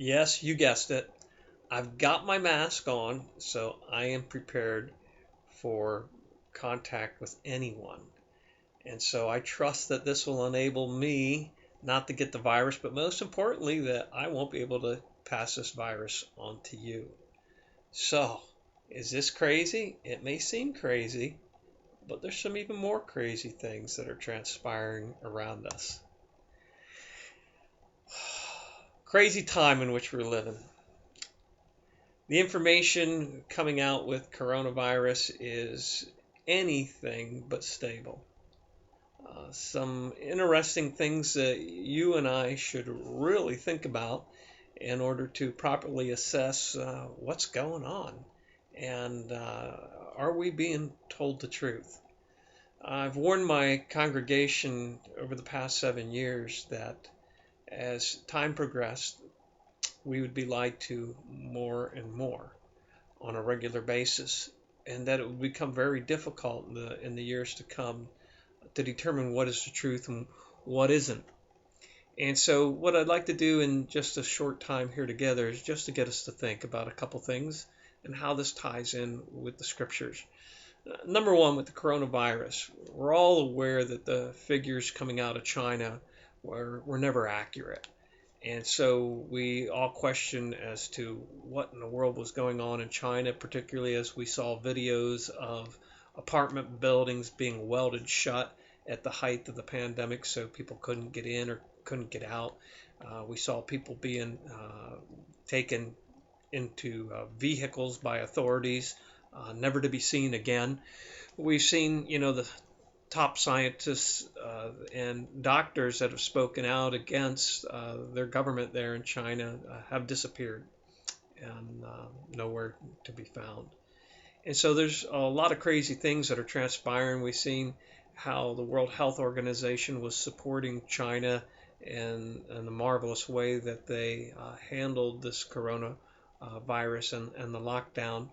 Yes, you guessed it. I've got my mask on, so I am prepared for contact with anyone. And so I trust that this will enable me not to get the virus, but most importantly, that I won't be able to pass this virus on to you. So, is this crazy? It may seem crazy, but there's some even more crazy things that are transpiring around us. Crazy time in which we're living. The information coming out with coronavirus is anything but stable. Some interesting things that you and I should really think about in order to properly assess what's going on and are we being told the truth. I've warned my congregation over the past 7 years that as time progressed, we would be lied to more and more on a regular basis, and that it would become very difficult in the years to come to determine what is the truth and what isn't. And so, what I'd like to do in just a short time here together is just to get us to think about a couple things and how this ties in with the scriptures. Number one, with the coronavirus, we're all aware that the figures coming out of China were never accurate. And so we all question as to what in the world was going on in China, particularly as we saw videos of apartment buildings being welded shut at the height of the pandemic so people couldn't get in or couldn't get out. We saw people being taken into vehicles by authorities, never to be seen again. We've seen, the top scientists and doctors that have spoken out against their government there in China have disappeared and nowhere to be found. And so there's a lot of crazy things that are transpiring. We've seen how the World Health Organization was supporting China in the marvelous way that they handled this corona virus and the lockdown.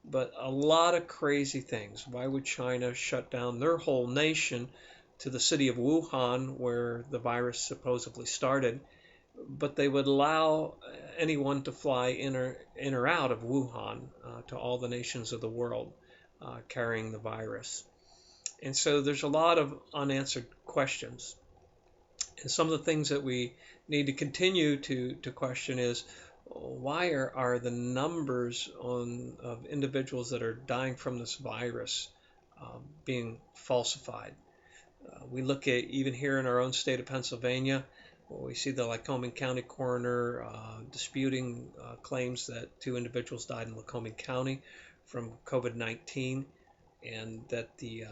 But a lot of crazy things. Why would China shut down their whole nation to the city of Wuhan, where the virus supposedly started, but they would allow anyone to fly in or out of Wuhan to all the nations of the world carrying the virus? And so there's a lot of unanswered questions. And some of the things that we need to continue to question is why are the numbers of individuals that are dying from this virus being falsified? We look at even here in our own state of Pennsylvania, we see the Lycoming County coroner disputing claims that two individuals died in Lycoming County from COVID-19, and that the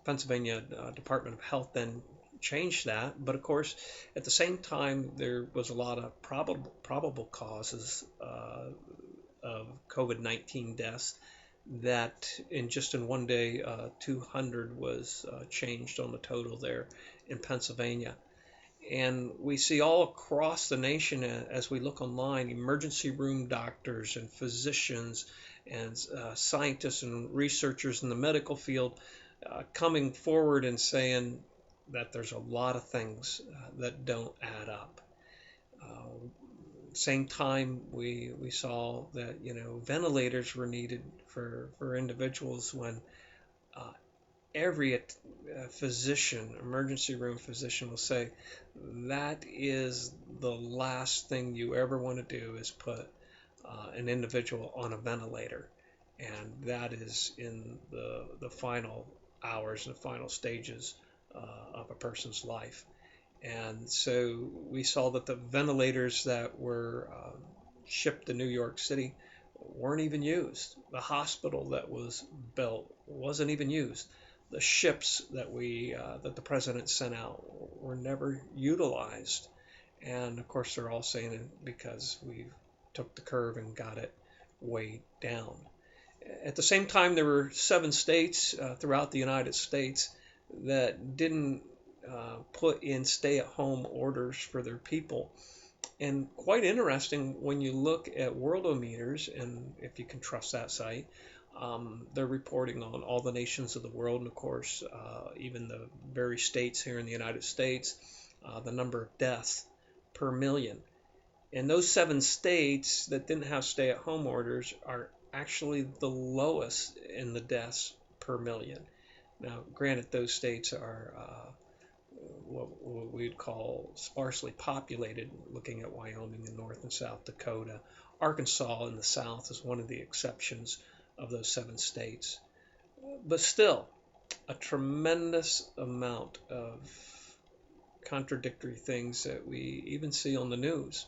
Pennsylvania Department of Health then changed that. But of course, at the same time, there was a lot of probable causes of COVID-19 deaths that in one day, 200 was changed on the total there in Pennsylvania. And we see all across the nation as we look online, emergency room doctors and physicians and scientists and researchers in the medical field coming forward and saying that there's a lot of things that don't add up. Uh, Same time, we saw that ventilators were needed for individuals when uh, every physician, emergency room physician, will say that is the last thing you ever want to do is put an individual on a ventilator, and that is in the final hours and the final stages of a person's life. And so we saw that the ventilators that were shipped to New York City weren't even used. The hospital that was built wasn't even used. The ships that the president sent out were never utilized. And of course, they're all saying it because we took the curve and got it way down. At the same time, there were 7 states throughout the United States that didn't put in stay-at-home orders for their people. And quite interesting when you look at Worldometers, and if you can trust that site, they're reporting on all the nations of the world, and of course, even the very states here in the United States, the number of deaths per million. And those 7 states that didn't have stay-at-home orders are actually the lowest in the deaths per million. Now, granted, those states are what we'd call sparsely populated, looking at Wyoming and North and South Dakota. Arkansas in the South is one of the exceptions of those 7 states. But still, a tremendous amount of contradictory things that we even see on the news.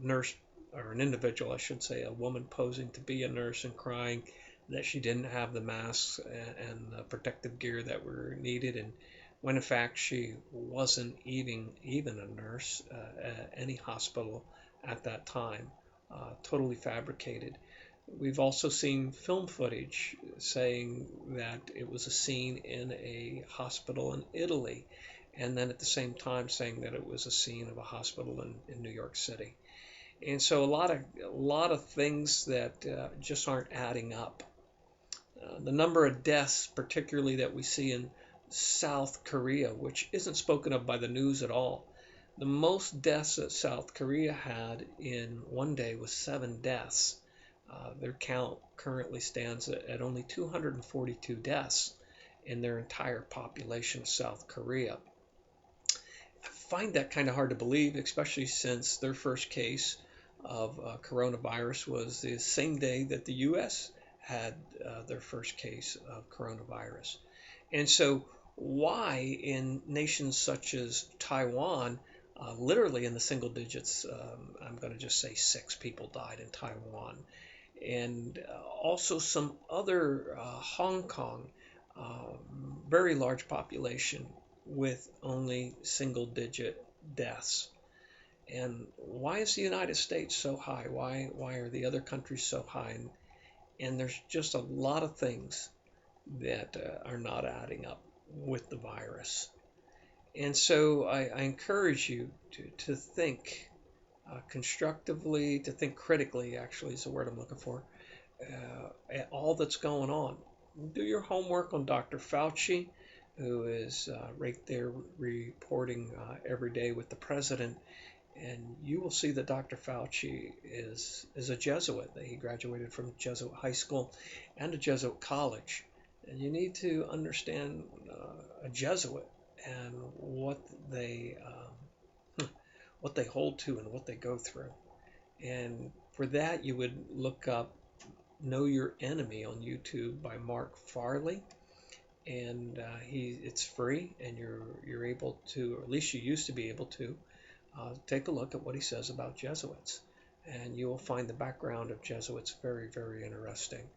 Nurse, or an individual, I should say, a woman posing to be a nurse and crying that she didn't have the masks and the protective gear that were needed, and when in fact she wasn't even a nurse at any hospital at that time. Totally fabricated. We've also seen film footage saying that it was a scene in a hospital in Italy, and then at the same time saying that it was a scene of a hospital in New York City. And so a lot of things that just aren't adding up. The number of deaths, particularly that we see in South Korea, which isn't spoken of by the news at all. The most deaths that South Korea had in one day was 7 deaths. Their count currently stands at only 242 deaths in their entire population of South Korea. I find that kind of hard to believe, especially since their first case of coronavirus was the same day that the U.S. had their first case of coronavirus. And so why in nations such as Taiwan, literally in the single digits, I'm going to just say 6 people died in Taiwan, and also some other Hong Kong, very large population with only single digit deaths. And why is the United States so high? Why are the other countries so high? And there's just a lot of things that are not adding up with the virus. And so I encourage you to think constructively, to think critically, actually is the word I'm looking for, at all that's going on. Do your homework on Dr. Fauci, who is right there reporting every day with the president. And you will see that Dr. Fauci is a Jesuit, that he graduated from Jesuit high school and a Jesuit college. And you need to understand a Jesuit and what they hold to and what they go through. And for that, you would look up Know Your Enemy on YouTube by Mark Farley, and it's free, and you're able to, or at least you used to be able to, take a look at what he says about Jesuits, and you will find the background of Jesuits very, very interesting.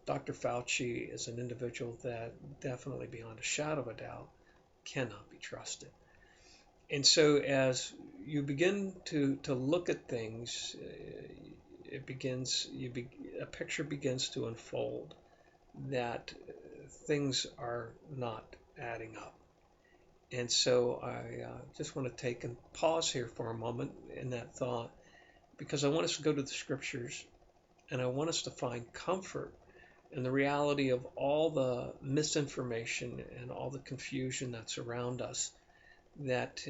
Dr. Fauci is an individual that definitely, beyond a shadow of a doubt, cannot be trusted. And so as you begin to look at things, a picture begins to unfold that things are not adding up. And so I just want to take and pause here for a moment in that thought, because I want us to go to the scriptures, and I want us to find comfort in the reality of all the misinformation and all the confusion that's around us, that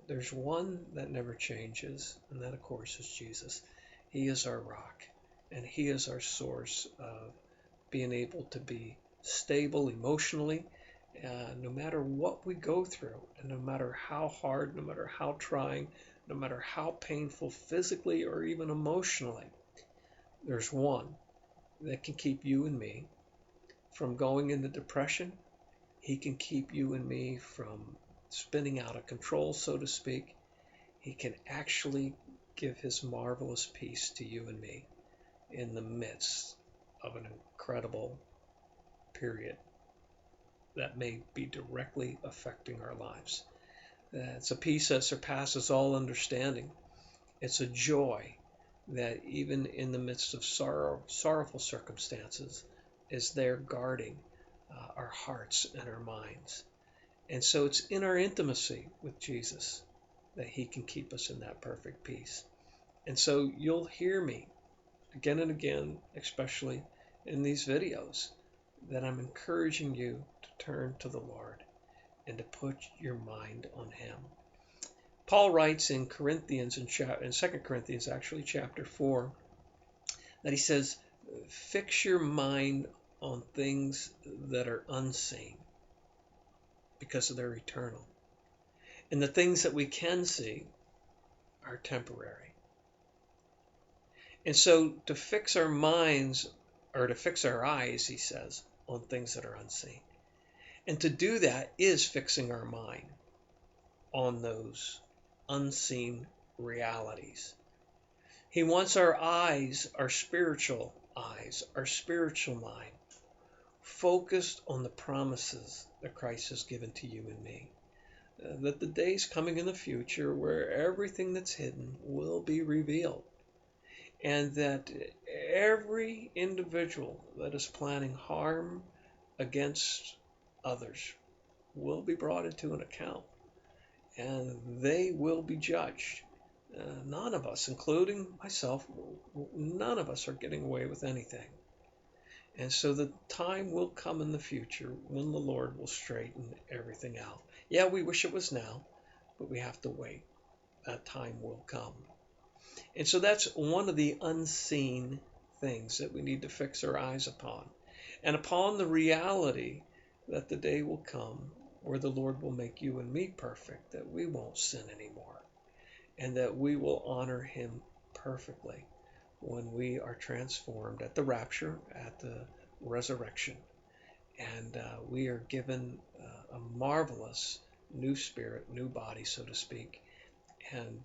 there's one that never changes, and that, of course, is Jesus. He is our rock, and he is our source of being able to be stable emotionally, no matter what we go through, and no matter how hard, no matter how trying, no matter how painful physically or even emotionally. There's one that can keep you and me from going into depression. He can keep you and me from spinning out of control, so to speak. He can actually give his marvelous peace to you and me in the midst of an incredible period that may be directly affecting our lives. It's a peace that surpasses all understanding. It's a joy that even in the midst of sorrowful circumstances is there guarding our hearts and our minds. And so it's in our intimacy with Jesus that he can keep us in that perfect peace. And so you'll hear me again and again, especially in these videos, that I'm encouraging you to turn to the Lord and to put your mind on him. Paul writes in Corinthians, in 2 Corinthians, actually, chapter 4, that he says, fix your mind on things that are unseen because they're eternal. And the things that we can see are temporary. And so to fix our minds, or to fix our eyes, he says, on things that are unseen. And to do that is fixing our mind on those unseen realities. He wants our eyes, our spiritual mind, focused on the promises that Christ has given to you and me. That the day's coming in the future where everything that's hidden will be revealed. And that every individual that is planning harm against others will be brought into an account. And they will be judged. None of us, including myself, none of us are getting away with anything. And so the time will come in the future when the Lord will straighten everything out. Yeah, we wish it was now, but we have to wait. That time will come. And so that's one of the unseen things that we need to fix our eyes upon. And upon the reality that the day will come where the Lord will make you and me perfect, that we won't sin anymore, and that we will honor him perfectly when we are transformed at the rapture, at the resurrection. And we are given a marvelous new spirit, new body, so to speak, and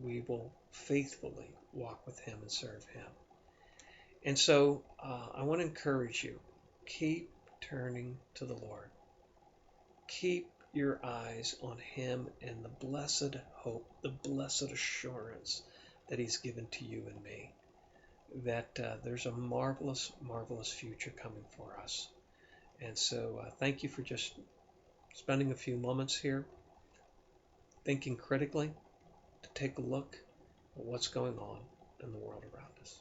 we will faithfully walk with him and serve him. And so I want to encourage you, keep turning to the Lord. Keep your eyes on him and the blessed hope, the blessed assurance that he's given to you and me, that there's a marvelous, marvelous future coming for us. And so thank you for just spending a few moments here, thinking critically, to take a look at what's going on in the world around us.